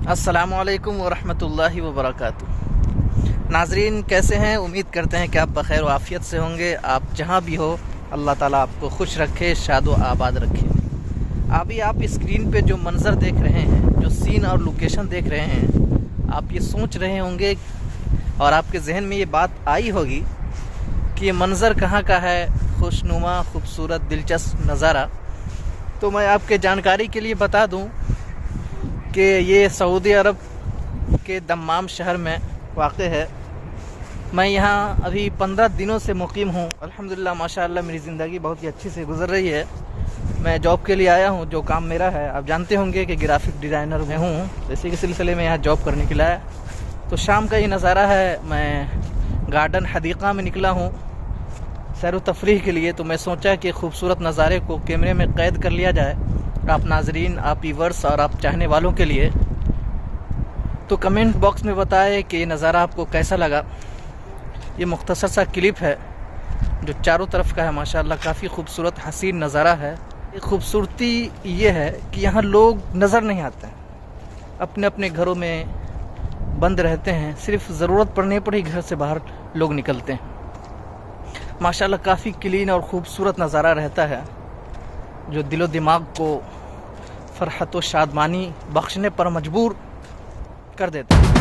السلام علیکم ورحمۃ اللہ وبرکاتہ۔ ناظرین کیسے ہیں؟ امید کرتے ہیں کہ آپ بخیر و عافیت سے ہوں گے۔ آپ جہاں بھی ہو اللہ تعالیٰ آپ کو خوش رکھے، شاد و آباد رکھے۔ ابھی آپ اسکرین پہ جو منظر دیکھ رہے ہیں، جو سین اور لوکیشن دیکھ رہے ہیں، آپ یہ سوچ رہے ہوں گے اور آپ کے ذہن میں یہ بات آئی ہوگی کہ یہ منظر کہاں کا ہے، خوشنما خوبصورت دلچسپ نظارہ۔ تو میں آپ کے جانکاری کے لیے بتا دوں کہ یہ سعودی عرب کے دمام شہر میں واقع ہے۔ میں یہاں ابھی 15 دنوں سے مقیم ہوں۔ الحمدللہ ماشاءاللہ میری زندگی بہت ہی اچھی سے گزر رہی ہے۔ میں جاب کے لیے آیا ہوں، جو کام میرا ہے آپ جانتے ہوں گے کہ گرافک ڈیزائنر میں ہوں، تو اسی کے سلسلے میں یہاں جاب کرنے کے لیے آیا۔ تو شام کا یہ نظارہ ہے، میں گارڈن حدیقہ میں نکلا ہوں سیر و تفریح کے لیے۔ تو میں سوچا کہ خوبصورت نظارے کو کیمرے میں قید کر لیا جائے آپ ناظرین، آپ ویورز اور آپ چاہنے والوں کے لیے۔ تو کمنٹ باکس میں بتائیں کہ یہ نظارہ آپ کو کیسا لگا۔ یہ مختصر سا کلپ ہے جو چاروں طرف کا ہے، ماشاءاللہ کافی خوبصورت حسین نظارہ ہے۔ یہ خوبصورتی یہ ہے کہ یہاں لوگ نظر نہیں آتے ہیں، اپنے اپنے گھروں میں بند رہتے ہیں، صرف ضرورت پڑنے پر ہی گھر سے باہر لوگ نکلتے ہیں۔ ماشاءاللہ کافی کلین اور خوبصورت نظارہ رہتا ہے جو دل و دماغ کو فرحت و شادمانی بخشنے پر مجبور کر دیتا ہے۔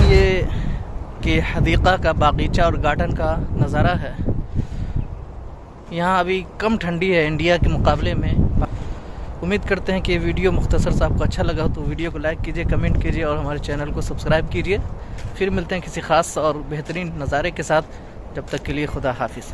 یہ کہ حدیقہ کا باغیچہ اور گارڈن کا نظارہ ہے۔ یہاں ابھی کم ٹھنڈی ہے انڈیا کے مقابلے میں۔ امید کرتے ہیں کہ یہ ویڈیو مختصر سے آپ کو اچھا لگا تو ویڈیو کو لائک کیجئے، کمنٹ کیجئے اور ہمارے چینل کو سبسکرائب کیجئے۔ پھر ملتے ہیں کسی خاص اور بہترین نظارے کے ساتھ، جب تک کے لیے خدا حافظ۔